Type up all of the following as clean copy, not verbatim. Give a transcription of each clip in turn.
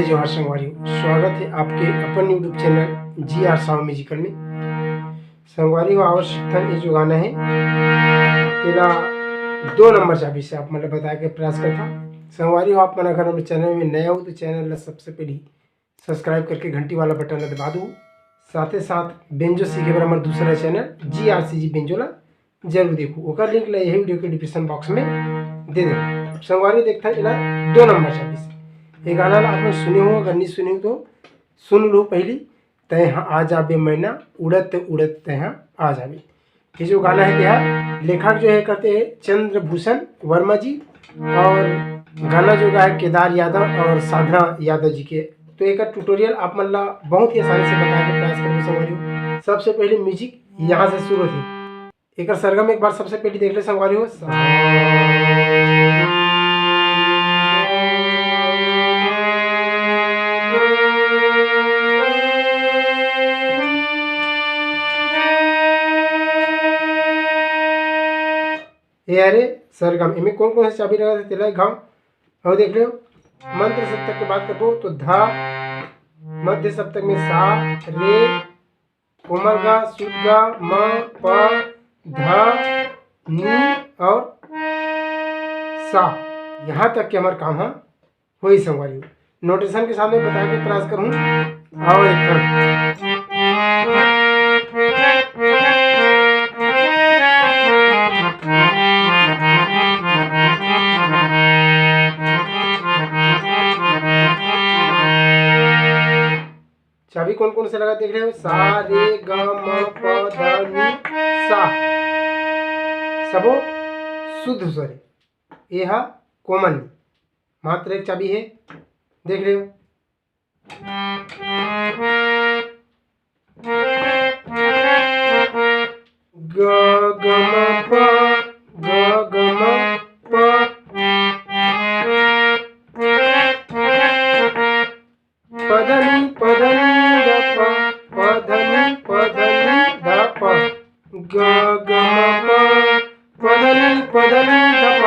जोहार संगवारी, स्वागत है आपके अपन YouTube channel GR Sao musical में। संगवारी आवश्यकता ये जो गाना है तेरा 2 नंबर चाबी से आप मतलब बता के प्रयास करता। संगवारी हो आप मन अगर हमारे चैनल में नया हो तो चैनल ला सबसे पहले सब्सक्राइब करके घंटी वाला बटन ला दबा दो। साथ ही साथ बेंजो सीखे बर हमारा दूसरा चैनल GRCG बेंजो ला जरूर देखो, ओकर लिंक ला यही वीडियो के डिस्क्रिप्शन बॉक्स में दे दे। संगवारी देखता है 2 नंबर चाबी से ये गाना ला आपने सुने हो, अगर नहीं सुने हो तो सुन लो पहली। तय आ जाबे मैना उड़त उड़त तय आ जाबे, ये जो गाना है तेहा लेखक जो है करते हैं चंद्रभूषण वर्मा जी, और गाना जो है केदार यादव और साधना यादव जी के। तो एक ट्यूटोरियल आप मन ला बहुत ही आसानी से बताने का प्रयास करेंगे संगवारी। सबसे पहले म्यूजिक यहाँ से शुरू थी, एक सरगम एक बार सबसे पहले देख ले संगवारी हो। ये अरे सरगम इनमें कौन कौन सी चाबी लगा थे तेला गाँव और देख लो। मंत्र सप्तक की बात करो तो धा, मध्य सप्तक में सा रे, कोमल गा शुद्ध गा म प ध नी और सा, यहाँ तक के हमारा काम है वही संगवारी। नोटेशन के साथ में बता के प्रयास करूँ और एक चाबी कौन कौन से लगा देख रहे हो। सा रे ग म प ध नी सा, सबो शुद्ध स्वर है। यह कोमल मात्र एक चाबी है, देख रहे हो। ग ग म प ग ग म प पधनी पधनी द प पधनी पधनी द प ग ग म प पधनी पधनी द प।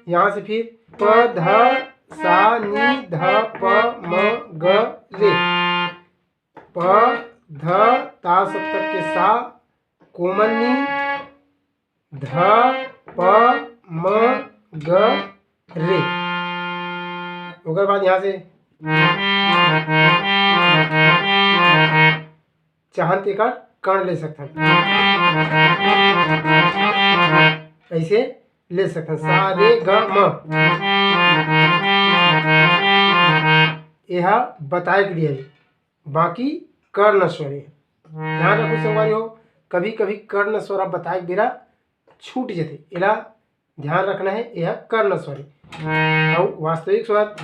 यहाँ से फिर प ध सा नी ध प म ग रे, प ध ता सप्तक के सा कोमल नी ध प म ग रे। उसके बाद यहाँ से चाहत एक कर्ण ले सकते हैं, ऐसे ले सकते हैं। सा रे ग म यह बताए के लिए, बाकी कर्ण स्वर है। ध्यान रखो संगवारी हो, कभी कभी कर्ण स्वर बताए बेरा छूट जाते, इला ध्यान रखना है। यह कर्ण स्वर है और वास्तविक स्वर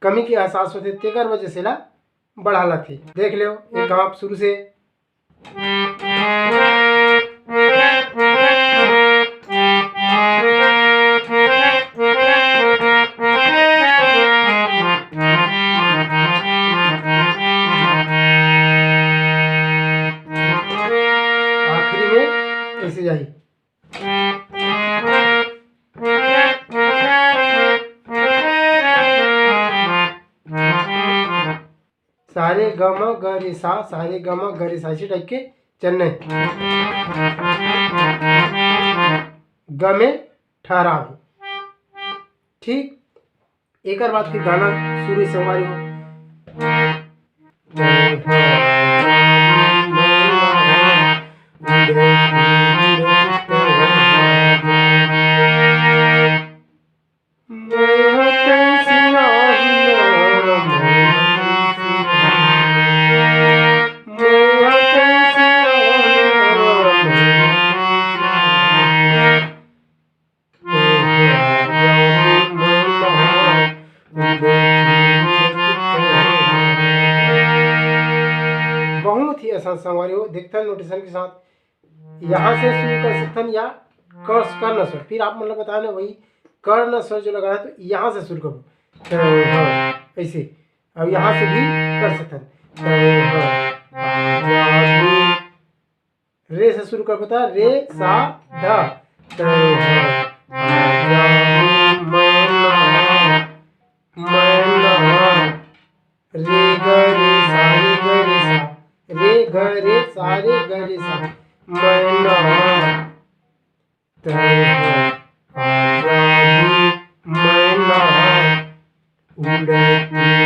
कमी के एहसास होते तेकर वजह से ला बढ़ा लगती। देख लो एक गाँव शुरू से आखिरी में ऐसे जाइए। सारे गम ग रे सा, सारे गम ग रे सा, इसी टाइप के चलने। ग में ठहराव, ठीक। एक बात फिर गाना शुरू संगवारी हो। बहुत ही आसान संगवारी हो, देखते हैं नोटेशन के साथ। यहाँ से शुरू कर सकते हैं या कर्ण स्वर, फिर आप मतलब बताना वही कर्ण स्वर जो लगाना है तो यहाँ से शुरू करो ऐसे, अब यहाँ से भी कर सकते हैं। रे से शुरू कर पता रे सा ध तय हो आजा मैना मैना रे ग रे सा रे ग रे सा रे सा मैना तय हो आजा मैना उड़ती उड़ती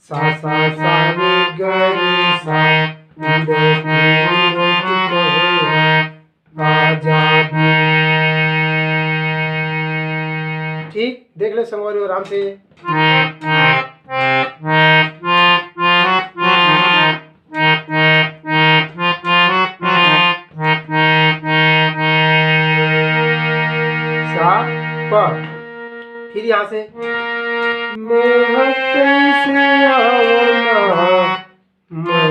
कहो सा रे ग रे सा उड़ती उड़ती कहो आजा भी। ठीक, देख ले संगवारी आराम से। सा प, फिर यहाँ से मैं कैसे आना मैं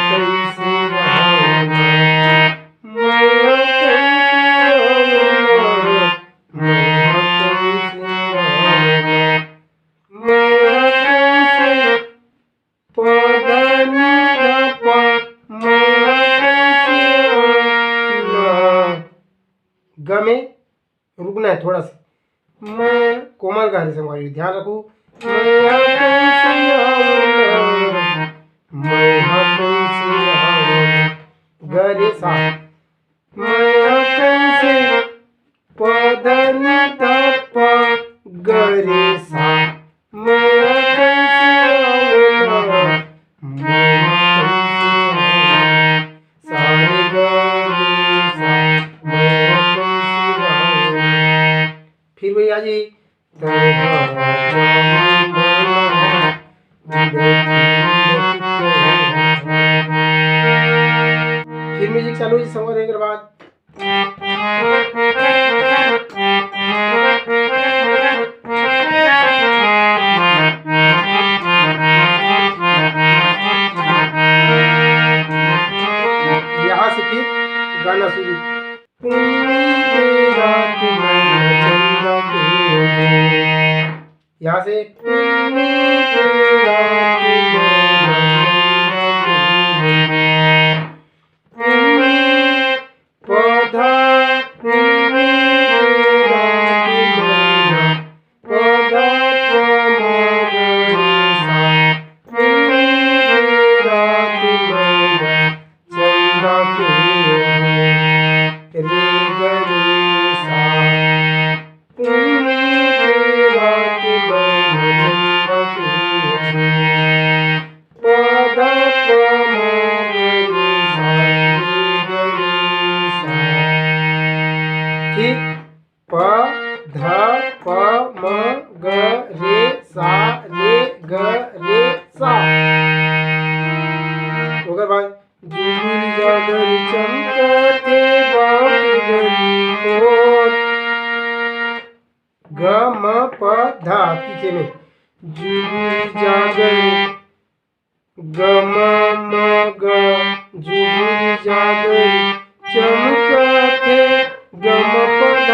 कैसे आना मैं कैसे आना मैं कैसे पदनी प मैं कैसे आना। ग में रुकना है थोड़ा सा, मैं कोमल गा रही संगवारी ध्यान रखो। मैं कैसे आऊं मैं कैसे आऊं ग रे सा मैं कैसे पदनी ध प ग रे सा मैं कैसे आऊं मैं कैसे आऊं सा रे ग रे सा मैं कैसे आऊं। फिर भैया जी फिर म्यूजिक चालू जी संगवारी एक बाद यहाँ से फिर गाना शुरू यहाँ से ठीक, प ध प म ग रे सा रे सा। ओकर बाद जुगुल जागर चमकते बाकी गली ओर ग म प ध तीखे में जुगुल जागर ग म ग जुगुल जागर चमकते ग म प ध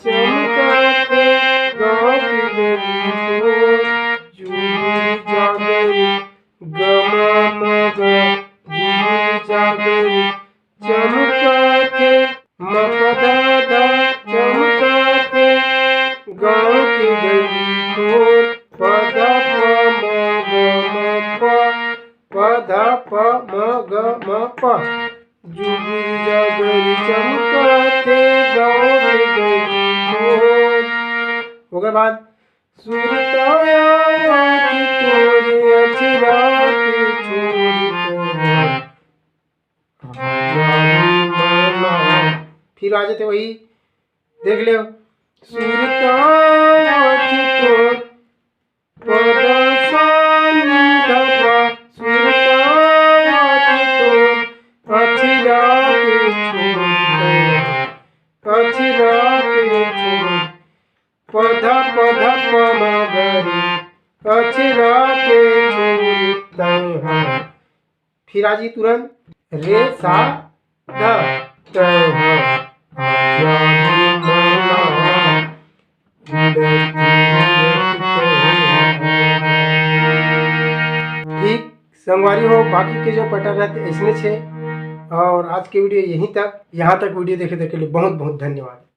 चमकते गाँव की गली ओर जुगुल जागर ग म ग जुगुल जागर चमकते म प ध ध चमकते गाँव की गली ओर प ध प म ग म प जुगुल जागर चमकते गाँव की गली ओर। ओकर बाद सुरताया की तोरे अचरा के छोड़ फिर आ जाते वही देख ले सुरताया की तोर पदसानी धपा सुरताया की तोर अचरा के छोड़ अचरा के छोड़ पधा पधा पमगरी अचरा के छोड़। फिर आजी तुरंत रे सा ध तय हो ठीक संगवारी हो बाकी के जो पैटर्न रहते इसमें छे और आज की वीडियो यहीं तक, यहाँ तक वीडियो देखे के लिए बहुत बहुत धन्यवाद।